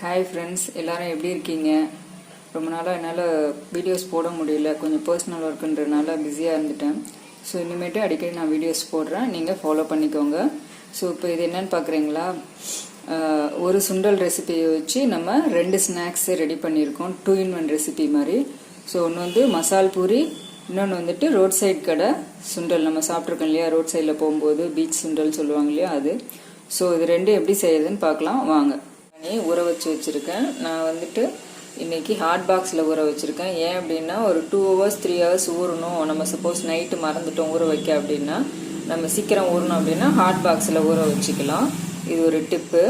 Hi friends, எல்லோரும் எப்படி இருக்கீங்க? ரொம்ப நாளாக என்னால் வீடியோஸ் போட முடியல, கொஞ்சம் பர்சனல் ஒர்க்குன்றதுனால பிஸியாக இருந்துட்டேன். ஸோ இனிமேட்டு அடிக்கடி நான் வீடியோஸ் போடுறேன், நீங்கள் ஃபாலோ பண்ணிக்கோங்க. ஸோ இப்போ இது என்னென்னு பார்க்குறீங்களா? ஒரு சுண்டல் ரெசிபியை வச்சு நம்ம 2 ஸ்நாக்ஸ் ரெடி பண்ணியிருக்கோம், 2 in 1 ரெசிபி மாதிரி. ஸோ ஒன்று வந்து மசால் பூரி, இன்னொன்று வந்துட்டு ரோட் சைட் கடை சுண்டல். நம்ம சாப்பிட்ருக்கோம் இல்லையா, ரோட் சைடில் போகும்போது பீச் சுண்டல் சொல்லுவாங்க இல்லையா, அது. ஸோ இது ரெண்டும் எப்படி செய்யுதுன்னு பார்க்கலாம் வாங்க. ஊற வச்சு வச்சுருக்கேன். நான் வந்துட்டு இன்றைக்கி ஹாட் பாக்ஸில் ஊற வச்சுருக்கேன். ஏன் அப்படின்னா ஒரு 2 hours 3 hours ஊறணும். நம்ம சப்போஸ் நைட்டு மறந்துட்டோம் ஊற வைக்க அப்படின்னா, நம்ம சீக்கிரம் ஊறணும் அப்படின்னா ஹாட் பாக்ஸில் ஊற வச்சுக்கலாம். இது ஒரு டிப்பு.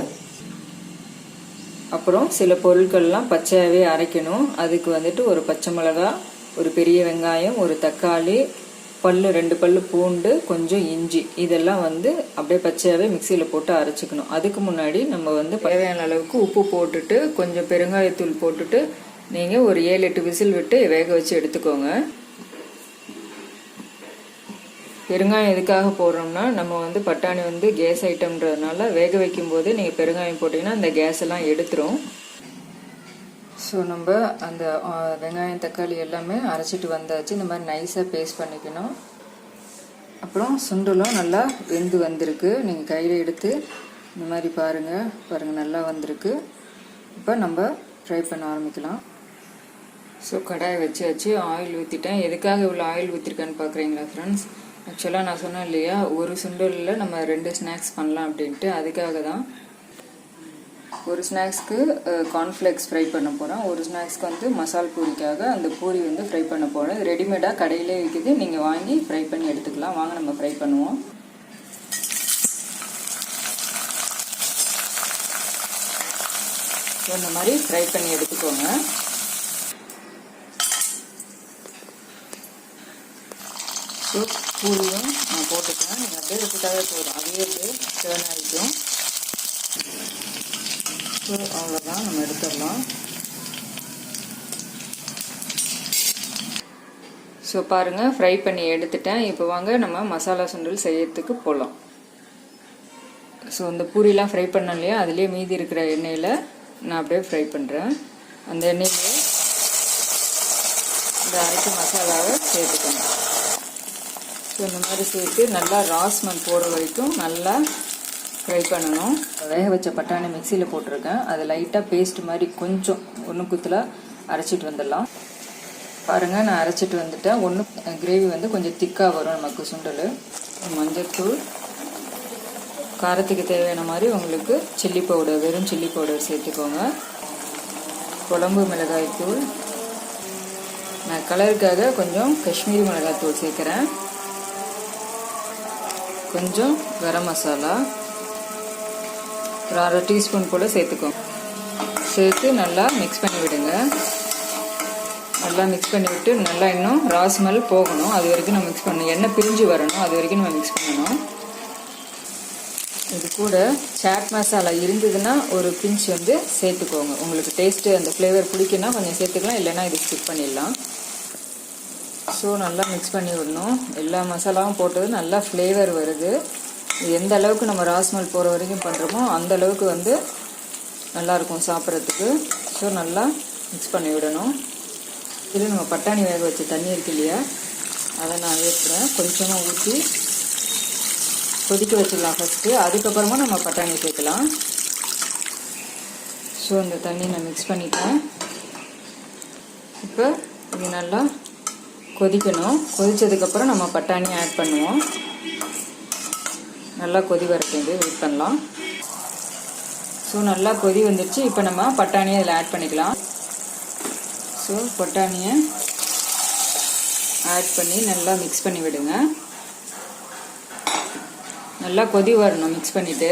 அப்புறம் சில பொருட்கள்லாம் பச்சையாகவே அரைக்கணும். அதுக்கு வந்துட்டு ஒரு பச்சை மிளகா, ஒரு பெரிய வெங்காயம், ஒரு தக்காளி, 2 பல்லு பூண்டு, கொஞ்சம் இஞ்சி, இதெல்லாம் வந்து அப்படியே பச்சையாகவே மிக்சியில் போட்டு அரைச்சிக்கணும். அதுக்கு முன்னாடி நம்ம வந்து தேவையான அளவுக்கு உப்பு போட்டுட்டு கொஞ்சம் பெருங்காயத்தூள் போட்டுட்டு நீங்கள் ஒரு 7-8 விசில் விட்டு வேக வச்சு எடுத்துக்கோங்க. பெருங்காயம் எதுக்காக போடுறோம்னா, நம்ம வந்து பட்டாணி வந்து கேஸ் ஐட்டம்ன்றதுனால வேக வைக்கும் போதே நீங்கள் பெருங்காயம் போட்டிங்கன்னா அந்த கேஸ் எல்லாம் எடுத்துரும். ஸோ நம்ம அந்த வெங்காயம் தக்காளி எல்லாமே அரைச்சிட்டு வந்தாச்சு. இந்த மாதிரி நைஸாக பேஸ்ட் பண்ணிக்கணும். அப்புறம் சுண்டலும் நல்லா வெந்து வந்திருக்கு. நீங்கள் கையில் எடுத்து இந்த மாதிரி பாருங்கள் நல்லா வந்திருக்கு. இப்போ நம்ம ஃப்ரை பண்ண ஆரம்பிக்கலாம். ஸோ கடாயை வச்சாச்சு, ஆயில் ஊற்றிட்டேன். எதுக்காக இவ்வளோ ஆயில் ஊற்றிருக்கேன்னு பார்க்குறீங்களா ஃப்ரெண்ட்ஸ்? ஆக்சுவலாக நான் சொன்னேன் இல்லையா, ஒரு சுண்டலில் நம்ம 2 ஸ்நாக்ஸ் பண்ணலாம் அப்படின்ட்டு, அதுக்காக தான். ஒரு ஸ்நாக்ஸ்க்கு கார்ன்ஃப்ளேக்ஸ் ஃப்ரை பண்ண போகிறேன், ஒரு ஸ்நாக்ஸ்க்கு வந்து மசால் பூரிக்காக அந்த பூரி வந்து ஃப்ரை பண்ண போகிறேன். ரெடிமேடாக கடையிலே விற்கிது, நீங்கள் வாங்கி ஃப்ரை பண்ணி எடுத்துக்கலாம். வாங்க நம்ம ஃப்ரை பண்ணுவோம். இந்த மாதிரி ஃப்ரை பண்ணி எடுத்துக்கோங்க. ஸோ பூரியும் நான் போட்டுக்கிறேன். நீங்கள் அப்படியே வச்சுட்டாவே போதும், அதுவே அப்படியே டேர்ன் ஆகிக்கும். ஸோ அவ்வளோதான், நம்ம எடுத்துடலாம். ஸோ பாருங்கள், ஃப்ரை பண்ணி எடுத்துட்டேன். இப்போ வாங்க நம்ம மசாலா சுண்டல் செய்யறதுக்கு போகலாம். ஸோ இந்த பூரிலாம் ஃப்ரை பண்ணோம் இல்லையா, அதுலேயே மீதி இருக்கிற எண்ணெயில் நான் அப்படியே ஃப்ரை பண்ணுறேன். அந்த எண்ணெயிலே இந்த அரைச்ச மசாலாவை சேர்த்துக்கணும். ஸோ இந்த மாதிரி சேர்த்து நல்லா ராஸ்மல் போடுற வரைக்கும் நல்லா ஃப்ரை பண்ணணும். வேக வச்ச பட்டாணி மிக்சியில் போட்டிருக்கேன். அது லைட்டாக பேஸ்ட் மாதிரி கொஞ்சம் ஒன்று குத்தில் அரைச்சிட்டு வந்துடலாம். பாருங்கள், நான் அரைச்சிட்டு வந்துட்டேன். கிரேவி வந்து கொஞ்சம் திக்காக வரும் நமக்கு சுண்டல். மஞ்சள்தூள், காரத்துக்கு தேவையான மாதிரி உங்களுக்கு சில்லி பவுடர், வெறும் சில்லி பவுடர் சேர்த்துக்கோங்க. குழம்பு மிளகாய் தூள், நான் கலருக்காக கொஞ்சம் காஷ்மீரி மிளகாய் தூள் சேர்க்குறேன். கொஞ்சம் கரம் மசாலா ஒரு 1/2 டீஸ்பூன் போல் சேர்த்துக்கோங்க. சேர்த்து நல்லா மிக்ஸ் பண்ணி விடுங்க. நல்லா மிக்ஸ் பண்ணி விட்டு நல்லா இன்னும் ராஸ்மல் போகணும், அது வரைக்கும் நம்ம மிக்ஸ் பண்ணணும். எண்ணெய் பிரிஞ்சு வரணும், அது வரைக்கும் நம்ம மிக்ஸ் பண்ணணும். இது கூட சாட் மசாலா இருந்ததுன்னா ஒரு பிஞ்ச் வந்து சேர்த்துக்கோங்க. உங்களுக்கு டேஸ்ட்டு அந்த ஃப்ளேவர் பிடிக்குன்னா கொஞ்சம் சேர்த்துக்கலாம், இல்லைன்னா இது ஸ்கிப் பண்ணிடலாம். ஸோ நல்லா மிக்ஸ் பண்ணி விடணும். எல்லா மசாலாவும் போட்டது நல்லா ஃப்ளேவர் வருது. எந்த அளவுக்கு நம்ம ராஸ்மல் போகிற வரைக்கும் பண்ணுறோமோ அந்த அளவுக்கு வந்து நல்லாயிருக்கும் சாப்பிட்றதுக்கு. ஸோ நல்லா மிக்ஸ் பண்ணி விடணும். இது நம்ம பட்டாணி வேக வச்ச தண்ணி இருக்கு இல்லையா, அதை நான் ஏற்றுறேன். கொஞ்சமாக ஊற்றி கொதிக்க வச்சிடலாம் ஃபஸ்ட்டு, அதுக்கப்புறமா நம்ம பட்டாணி சேர்க்கலாம். ஸோ இந்த தண்ணி நான் மிக்ஸ் பண்ணிட்டேன். இப்போ இது நல்லா கொதிக்கணும். கொதித்ததுக்கப்புறம் நம்ம பட்டாணி ஆட் பண்ணுவோம். நல்லா கொதி வரட்டும், வெயிட் பண்ணலாம். ஸோ நல்லா கொதி வந்துடுச்சு. இப்போ நம்ம பட்டாணியை அதில் ஆட் பண்ணிக்கலாம். ஸோ பட்டாணியை ஆட் பண்ணி நல்லா மிக்ஸ் பண்ணி விடுங்க. நல்லா கொதி வரணும் மிக்ஸ் பண்ணிவிட்டு.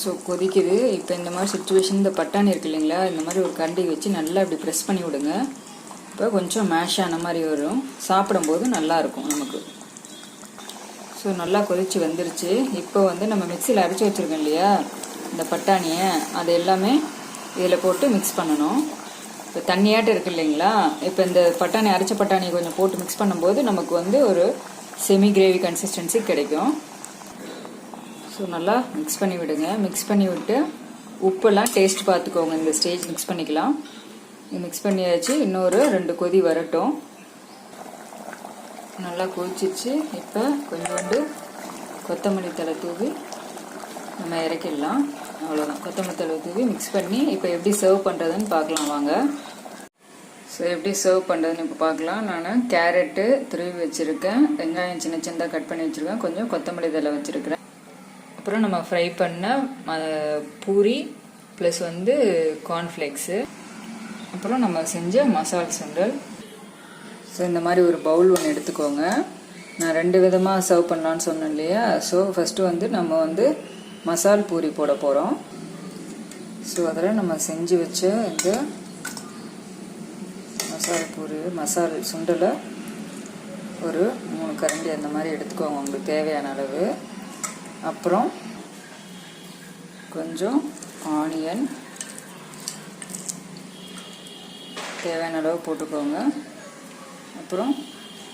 ஸோ கொதிக்குது. இப்போ இந்த மாதிரி சுச்சுவேஷன், இந்த பட்டாணி இருக்கு இல்லைங்களா, இந்த மாதிரி ஒரு கரண்டி வச்சு நல்லா இப்படி ப்ரெஸ் பண்ணி விடுங்க. இப்போ கொஞ்சம் மேஷ் ஆன மாதிரி வரும், சாப்பிடும்போது நல்லாயிருக்கும் நமக்கு. ஸோ நல்லா கொதிச்சு வந்துருச்சு. இப்போ வந்து நம்ம மிக்சியில் அரைச்சி வச்சுருக்கோம் இல்லையா இந்த பட்டாணியை, அது எல்லாமே இதில் போட்டு மிக்ஸ் பண்ணணும். இப்போ தண்ணியாட்டு இருக்குது இல்லைங்களா, இப்போ இந்த பட்டாணி அரைச்ச பட்டாணியை கொஞ்சம் போட்டு மிக்ஸ் பண்ணும்போது நமக்கு வந்து ஒரு செமி கிரேவி கன்சிஸ்டன்சி கிடைக்கும். ஸோ நல்லா மிக்ஸ் பண்ணி விடுங்க. மிக்ஸ் பண்ணி விட்டு உப்பெல்லாம் டேஸ்ட் பார்த்துக்கோங்க. இந்த ஸ்டேஜ் மிக்ஸ் பண்ணிக்கலாம். மிக்ஸ் பண்ணியாச்சு. இன்னொரு 2 கொதி வரட்டும். நல்லா கொதிச்சிச்சு. இப்போ கொஞ்சோண்டு கொத்தமல்லி தழை தூவி நம்ம இறக்கிடலாம். அவ்வளோதான். கொத்தமல்லி தழை தூவி மிக்ஸ் பண்ணி இப்போ எப்படி சர்வ் பண்ணுறதுன்னு பார்க்கலாம் வாங்க. ஸோ எப்படி சர்வ் பண்ணுறதுன்னு இப்போ பார்க்கலாம். நான் கேரட்டு துருவி வச்சுருக்கேன், வெங்காயம் சின்ன சின்னதாக கட் பண்ணி வச்சுருக்கேன், கொஞ்சம் கொத்தமல்லி தழை வச்சுருக்கிறேன். அப்புறம் நம்ம ஃப்ரை பண்ண பூரி ப்ளஸ் வந்து கார்ன்ஃப்ளேக்ஸு, அப்புறம் நம்ம செஞ்ச மசால் சுண்டல். ஸோ இந்த மாதிரி ஒரு பவுல் ஒன்று எடுத்துக்கோங்க. நான் 2 விதமாக சர்வ் பண்ணலான்னு சொன்னேன் இல்லையா. ஸோ ஃபஸ்ட்டு வந்து நம்ம வந்து மசால் பூரி போட போகிறோம். ஸோ அதில் நம்ம செஞ்சு வச்ச இந்த மசால் பூரி மசால் சுண்டலை ஒரு 3 கரண்டி அந்த மாதிரி எடுத்துக்கோங்க உங்களுக்கு தேவையான அளவு. அப்புறம் கொஞ்சம் ஆனியன் தேவையான அளவு போட்டுக்கோங்க. அப்புறம்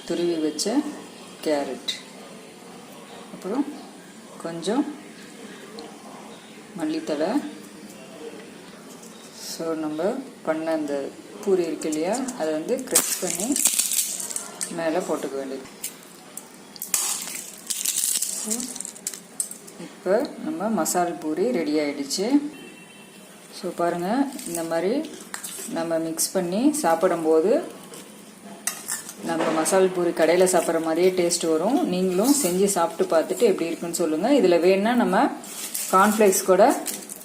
துருவி வச்ச கேரட், அப்புறம் கொஞ்சம் மல்லித்தழை. ஸோ நம்ம பண்ண அந்த பூரி இருக்கு இல்லையா, அதை வந்து க்ரஷ் பண்ணி மேலே போட்டுக்க வேண்டியது. இப்போ நம்ம மசால் பூரி ரெடி ஆகிடுச்சு. ஸோ பாருங்கள், இந்த மாதிரி நம்ம மிக்ஸ் பண்ணி சாப்பிடும்போது நம்ம மசால் பூரி கடையில் சாப்பிட்ற மாதிரியே டேஸ்ட் வரும். நீங்களும் செஞ்சு சாப்பிட்டு பார்த்துட்டு எப்படி இருக்குன்னு சொல்லுங்கள். இதில் வேணுன்னா நம்ம கார்ன்ஃப்ளேக்ஸ் கூட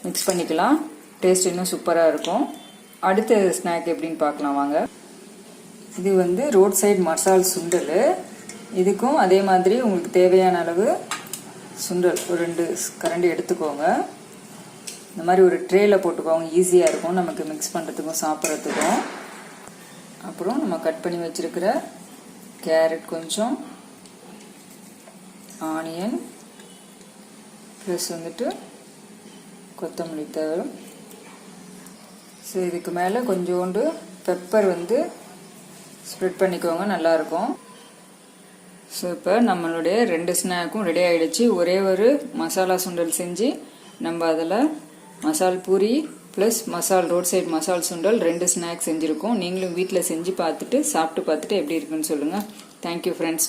மிக்ஸ் பண்ணிக்கலாம். டேஸ்ட் இன்னும் சூப்பராக இருக்கும். அடுத்த ஸ்நாக் எப்படின்னு பார்க்கலாம் வாங்க. இது வந்து ரோட் சைடு மசால் சுண்டல். இதுக்கும் அதே மாதிரி உங்களுக்கு தேவையான அளவு சுண்டல் ஒரு 2 கரண்டி எடுத்துக்கோங்க. இந்த மாதிரி ஒரு ட்ரேயில் போட்டுக்கோங்க. ஈஸியாக இருக்கும் நமக்கு மிக்ஸ் பண்ணுறதுக்கும் சாப்பிட்றதுக்கும். அப்புறம் நம்ம கட் பண்ணி வச்சுருக்கிற கேரட், கொஞ்சம் ஆனியன் ப்ளஸ் வந்துட்டு கொத்தமல்லி தழை. ஸோ இதுக்கு மேலே கொஞ்சோண்டு பெப்பர் வந்து ஸ்ப்ரெட் பண்ணிக்கோங்க, நல்லாயிருக்கும். ஸோ இப்போ நம்மளுடைய 2 ஸ்நாக்கும் ரெடி ஆகிடுச்சு. ஒரே ஒரு மசாலா சுண்டல் செஞ்சு நம்ம அதில் மசால் பூரி ப்ளஸ் மசால் ரோட் சைடு மசால் சுண்டல் 2 ஸ்நாக்ஸ் செஞ்சுருக்கோம். நீங்களும் வீட்டில் செஞ்சு பார்த்துட்டு சாப்பிட்டு பார்த்துட்டு எப்படி இருக்குன்னு சொல்லுங்கள். Thank you friends.